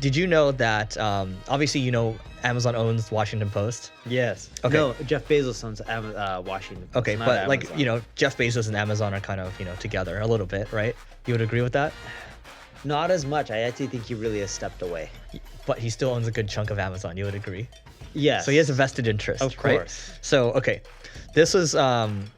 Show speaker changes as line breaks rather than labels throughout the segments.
did you know that obviously Amazon owns Washington Post?
Yes.
Okay.
No, Jeff Bezos owns Washington Post.
Okay,
not
but
Amazon.
Jeff Bezos and Amazon are kind of together a little bit, right? You would agree with that?
Not as much. I actually think he really has stepped away.
But he still owns a good chunk of Amazon. You would agree?
Yes.
So he has a vested interest,
Of
right?
course.
So okay, this was on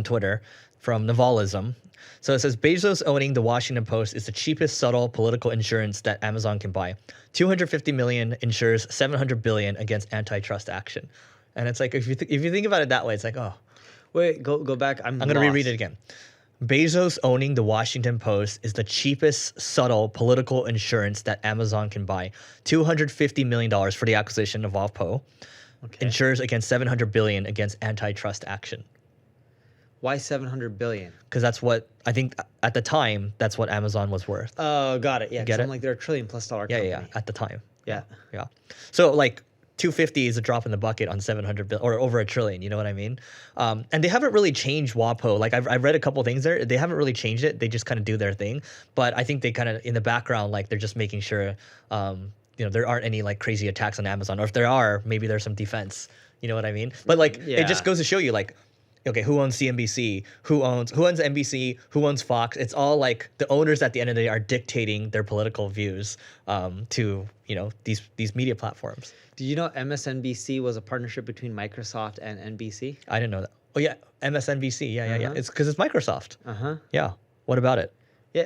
Twitter from Navalism. So it says Bezos owning the Washington Post is the cheapest subtle political insurance that Amazon can buy. 250 million insures 700 billion against antitrust action. And it's like if you think about it that way, it's like, oh,
Wait, go back. I'm
going to reread it again. Bezos owning the Washington Post is the cheapest subtle political insurance that Amazon can buy. $250 million for the acquisition of WAPO.
Okay.
Insures against 700 billion against antitrust action.
Why 700 billion?
Because that's what I think at the time. That's what Amazon was worth.
Oh, got it. Yeah,
Get it?
I'm like they're a $1 trillion+ company.
Yeah. At the time.
Yeah.
Yeah. So like 250 is a drop in the bucket on 700 billion or over $1 trillion. You know what I mean? And they haven't really changed WAPO. Like I've read a couple things there. They haven't really changed it. They just kind of do their thing. But I think they kind of in the background, like they're just making sure, there aren't any like crazy attacks on Amazon. Or if there are, maybe there's some defense. You know what I mean? But like it just goes to show you like, okay, who owns CNBC? Who owns NBC? Who owns Fox? It's all like the owners at the end of the day are dictating their political views to these media platforms.
Do you know MSNBC was a partnership between Microsoft and NBC?
I didn't know that. Oh yeah, MSNBC. Yeah. It's because it's Microsoft. Yeah. What about it?
Yeah.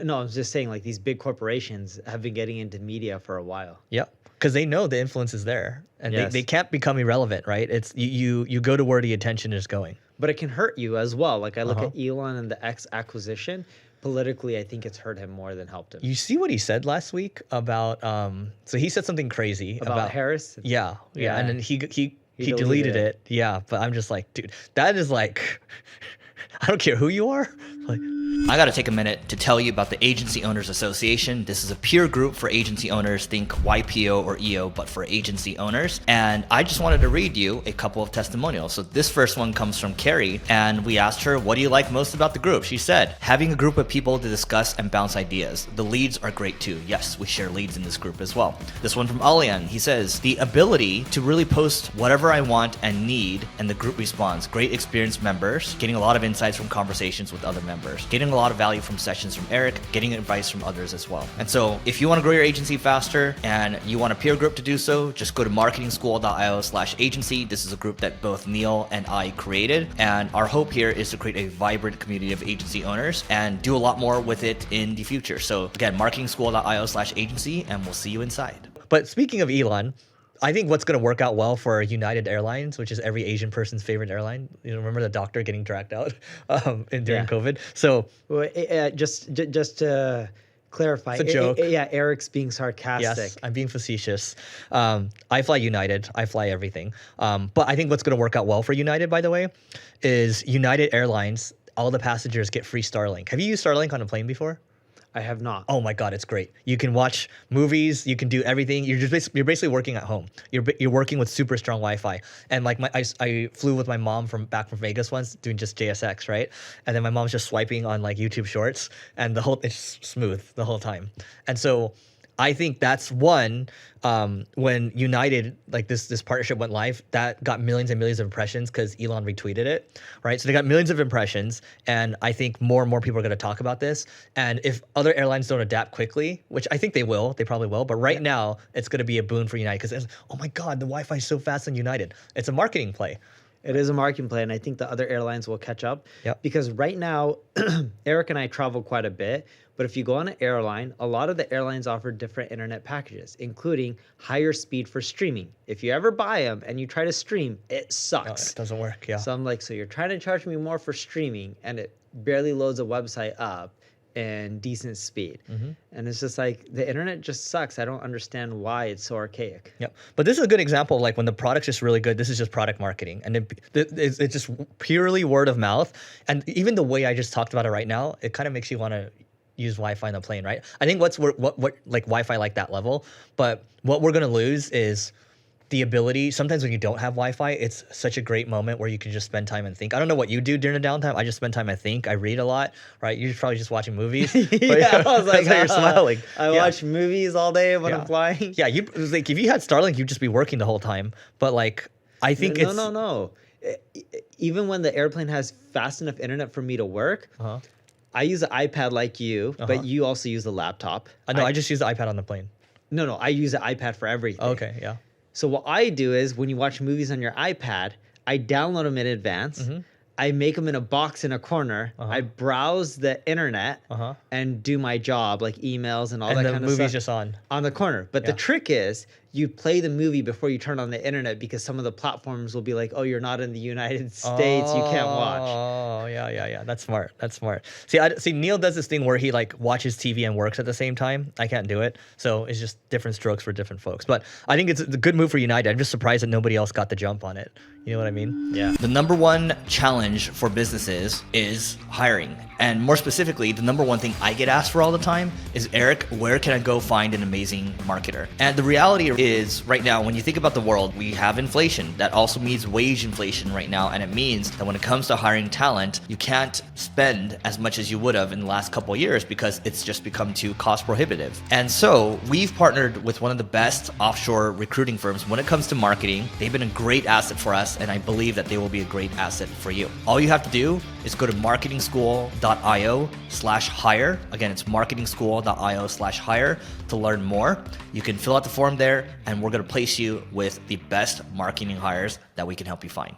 No, I was just saying like these big corporations have been getting into media for a while.
Yeah. Because they know the influence is there, and
Yes.
they can't become irrelevant, right? It's you go to where the attention is going.
But it can hurt you as well. Like I look at Elon and the X acquisition. Politically, I think it's hurt him more than helped him.
You see what he said last week about so he said something crazy
about Harris?
Yeah,
Yeah.
and then he
deleted
deleted
it.
it. Yeah, but I'm just like, dude, that is like, I don't care who you are. Like,
I gotta take a minute to tell you about the Agency Owners Association. This is a peer group for agency owners, think YPO or EO, but for agency owners. And I just wanted to read you a couple of testimonials. So this first one comes from Carrie, and we asked her, what do you like most about the group? She said, having a group of people to discuss and bounce ideas. The leads are great too. Yes, we share leads in this group as well. This one from Alian, he says, the ability to really post whatever I want and need, and the group responds. Great experienced members, getting a lot of insights from conversations with other members, getting a lot of value from sessions from Eric, getting advice from others as well. And so if you want to grow your agency faster and you want a peer group to do so, just go to marketingschool.io/agency. This is a group that both Neil and I created. And our hope here is to create a vibrant community of agency owners and do a lot more with it in the future. So again, marketingschool.io/agency, and we'll see you inside.
but speaking of Elon, I think what's going to work out well for United Airlines, which is every Asian person's favorite airline. Remember the doctor getting dragged out during COVID? So
Well, just to clarify,
It's a joke.
Eric's being sarcastic.
yes, I'm being facetious. I fly United. I fly everything. But I think what's going to work out well for United, by the way, is United Airlines, all the passengers get free Starlink. Have you used Starlink on a plane before?
I have not.
Oh my God, it's great. You can watch movies, you can do everything. You're basically working at home. You're working with super strong Wi-Fi. And like I flew with my mom back from Vegas once doing just JSX, right? And then my mom's just swiping on like YouTube Shorts, and it's smooth the whole time. And so I think that's one, when United, like this partnership went live, that got millions and millions of impressions because Elon retweeted it, right? So they got millions of impressions, and I think more and more people are going to talk about this. And if other airlines don't adapt quickly, which I think they probably will, but right now it's going to be a boon for United because oh my God, the Wi-Fi is so fast on United. It's a marketing play.
It is a marketing play, and I think the other airlines will catch up.
Yep.
Because right now, Eric and I travel quite a bit, but if you go on an airline, a lot of the airlines offer different internet packages, including higher speed for streaming. If you ever buy them and you try to stream, it sucks.
It doesn't work, yeah.
So I'm like, so you're trying to charge me more for streaming, and it barely loads a website up in decent speed. And it's just like, the internet just sucks. I don't understand why it's so archaic.
Yep. But this is a good example. Like when the product's just really good, this is just product marketing. And it's just purely word of mouth. And even the way I just talked about it right now, it kind of makes you want to use Wi-Fi on the plane, right? I think what like Wi-Fi like that level. But what we're going to lose is the ability, sometimes when you don't have Wi-Fi, it's such a great moment where you can just spend time and think. I don't know what you do during the downtime. I just spend time and think. I read a lot, right? You're probably just watching movies.
Yeah, I was like,
that's how you're smiling.
I watch movies all day when I'm flying.
Yeah, it was like if you had Starlink, you'd just be working the whole time. But like, I think
No. Even when the airplane has fast enough internet for me to work, I use an iPad like you, but you also use a laptop.
No, I just use the iPad on the plane.
No, I use an iPad for everything.
Okay, yeah.
So what I do is when you watch movies on your iPad, I download them in advance. I make them in a box in a corner. I browse the internet and do my job, like emails and all that kind of stuff.
And the movie's just on
the corner. But the trick is you play the movie before you turn on the internet because some of the platforms will be like, oh, you're not in the United States. You can't watch.
Oh, yeah. That's smart. See, Neil does this thing where he like watches TV and works at the same time. I can't do it. So it's just different strokes for different folks. But I think it's a good move for United. I'm just surprised that nobody else got the jump on it. You know what I mean?
Yeah.
The number one challenge for businesses is hiring. And more specifically, the number one thing I get asked for all the time is, Eric, where can I go find an amazing marketer? And the reality is right now, when you think about the world, we have inflation. That also means wage inflation right now. And it means that when it comes to hiring talent, you can't spend as much as you would have in the last couple of years because it's just become too cost prohibitive. And so we've partnered with one of the best offshore recruiting firms when it comes to marketing. They've been a great asset for us, and I believe that they will be a great asset for you. All you have to do is go to marketingschool.io/hire. Again, it's marketingschool.io/hire to learn more. You can fill out the form there, and we're going to place you with the best marketing hires that we can help you find.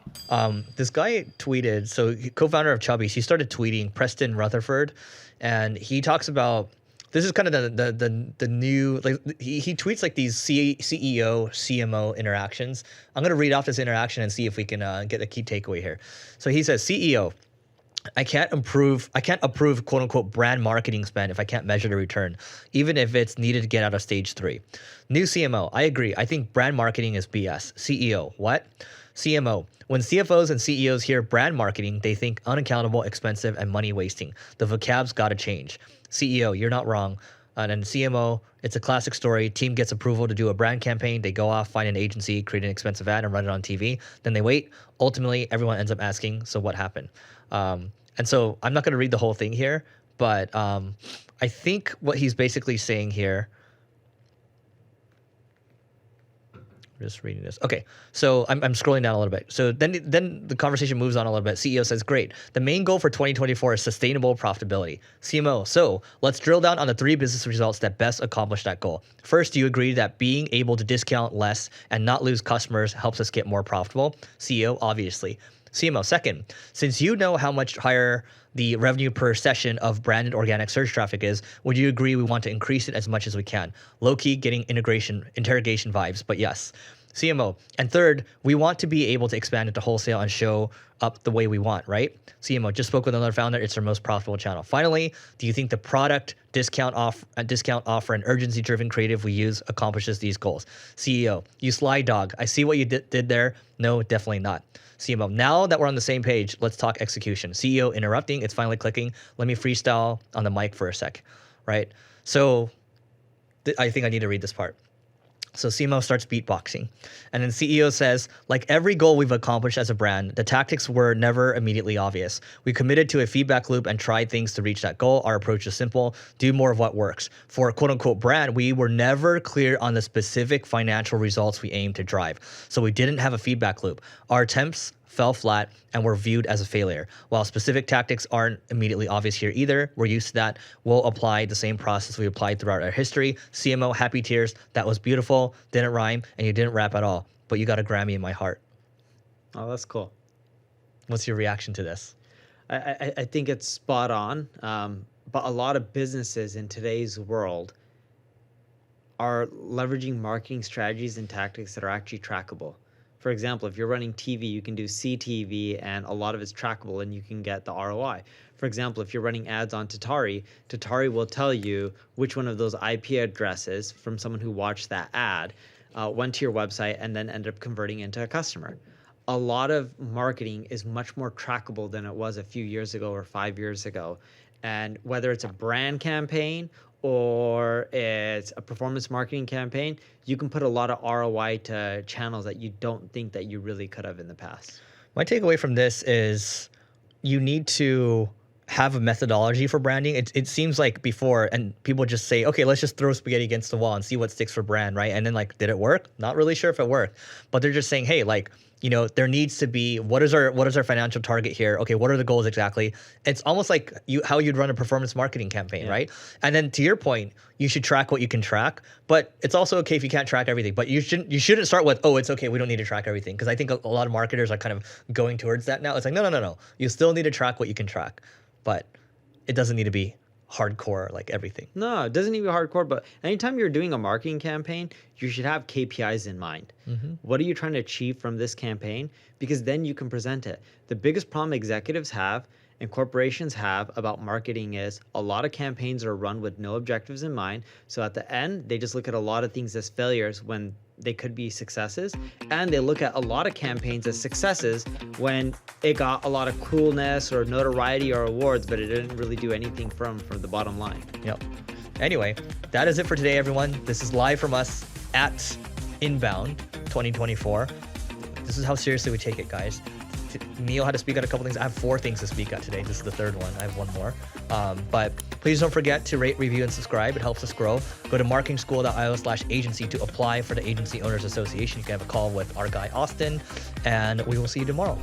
This guy tweeted, so co-founder of 𝗙𝗕𝗢𝗨, he started tweeting, Preston Rutherford, and he talks about, this is kind of the new, like he tweets like these CEO, CMO interactions. I'm going to read off this interaction and see if we can get a key takeaway here. So he says, CEO, I can't approve quote unquote brand marketing spend if I can't measure the return, even if it's needed to get out of stage 3. New CMO, I agree. I think brand marketing is BS. CEO, what? CMO, when CFOs and CEOs hear brand marketing, they think unaccountable, expensive, and money wasting. The vocab's got to change. CEO, you're not wrong. And then CMO, it's a classic story. Team gets approval to do a brand campaign. They go off, find an agency, create an expensive ad, and run it on TV. Then they wait. Ultimately, everyone ends up asking, so what happened? And so I'm not going to read the whole thing here, but I think what he's basically saying here, I'm just reading this. Okay, so I'm scrolling down a little bit. So then the conversation moves on a little bit. CEO says, great. The main goal for 2024 is sustainable profitability. CMO, so let's drill down on the 3 business results that best accomplish that goal. First, do you agree that being able to discount less and not lose customers helps us get more profitable? CEO, obviously. CMO, second, since you know how much higher the revenue per session of branded organic search traffic is, would you agree we want to increase it as much as we can? Low-key getting interrogation vibes, but yes. CMO, and third, we want to be able to expand into wholesale and show up the way we want, right? CMO, just spoke with another founder. It's our most profitable channel. Finally, do you think the product, discount offer, and urgency-driven creative we use accomplishes these goals? CEO, you sly dog. I see what you did there. No, definitely not. CMO, now that we're on the same page, let's talk execution. CEO interrupting, it's finally clicking. Let me freestyle on the mic for a sec, right? So I think I need to read this part. So CMO starts beatboxing. And then CEO says, like every goal we've accomplished as a brand, the tactics were never immediately obvious. We committed to a feedback loop and tried things to reach that goal. Our approach is simple, do more of what works. For a quote unquote brand, we were never clear on the specific financial results we aim to drive. So we didn't have a feedback loop. Our attempts fell flat and were viewed as a failure. While specific tactics aren't immediately obvious here either, we're used to that. We'll apply the same process we applied throughout our history. CMO, happy tears. That was beautiful. Didn't rhyme, and you didn't rap at all. But you got a Grammy in my heart.
Oh, that's cool.
What's your reaction to this?
I think it's spot on. But a lot of businesses in today's world are leveraging marketing strategies and tactics that are actually trackable. For example, if you're running TV, you can do CTV and a lot of it's trackable and you can get the ROI. For example, if you're running ads on 𝗙𝗕𝗢𝗨𝗧 will tell you which one of those IP addresses from someone who watched that ad went to your website and then ended up converting into a customer. A lot of marketing is much more trackable than it was a few years ago or 5 years ago. And whether it's a brand campaign or it's a performance marketing campaign, you can put a lot of ROI to channels that you don't think that you really could have in the past.
My takeaway from this is you need to have a methodology for branding. It seems like before, and people just say, okay, let's just throw spaghetti against the wall and see what sticks for brand, right? And then like, did it work? Not really sure if it worked, but they're just saying, hey, like, you know, there needs to be, what is our financial target here? Okay, what are the goals exactly? It's almost like how you'd run a performance marketing campaign, right? And then to your point, you should track what you can track, but it's also okay if you can't track everything. But you shouldn't start with, oh, it's okay, we don't need to track everything, because I think a lot of marketers are kind of going towards that now. It's like, no. You still need to track what you can track, but it doesn't need to be hardcore like everything.
No, it doesn't need to be hardcore, but anytime you're doing a marketing campaign, you should have KPIs in mind. What are you trying to achieve from this campaign? Because then you can present it. The biggest problem executives have and corporations have about marketing is a lot of campaigns are run with no objectives in mind. So at the end, they just look at a lot of things as failures when they could be successes. And they look at a lot of campaigns as successes when it got a lot of coolness or notoriety or awards, but it didn't really do anything from the bottom line.
Yep. Anyway, that is it for today, everyone. This is live from us at Inbound 2024. This is how seriously we take it, guys. Neil had to speak at a couple things. I have 4 things to speak at today. This is the 3rd one. I have 1 more. But please don't forget to rate, review, and subscribe. It helps us grow. Go to marketingschool.io/agency to apply for the Agency Owners Association. You can have a call with our guy, Austin, and we will see you tomorrow.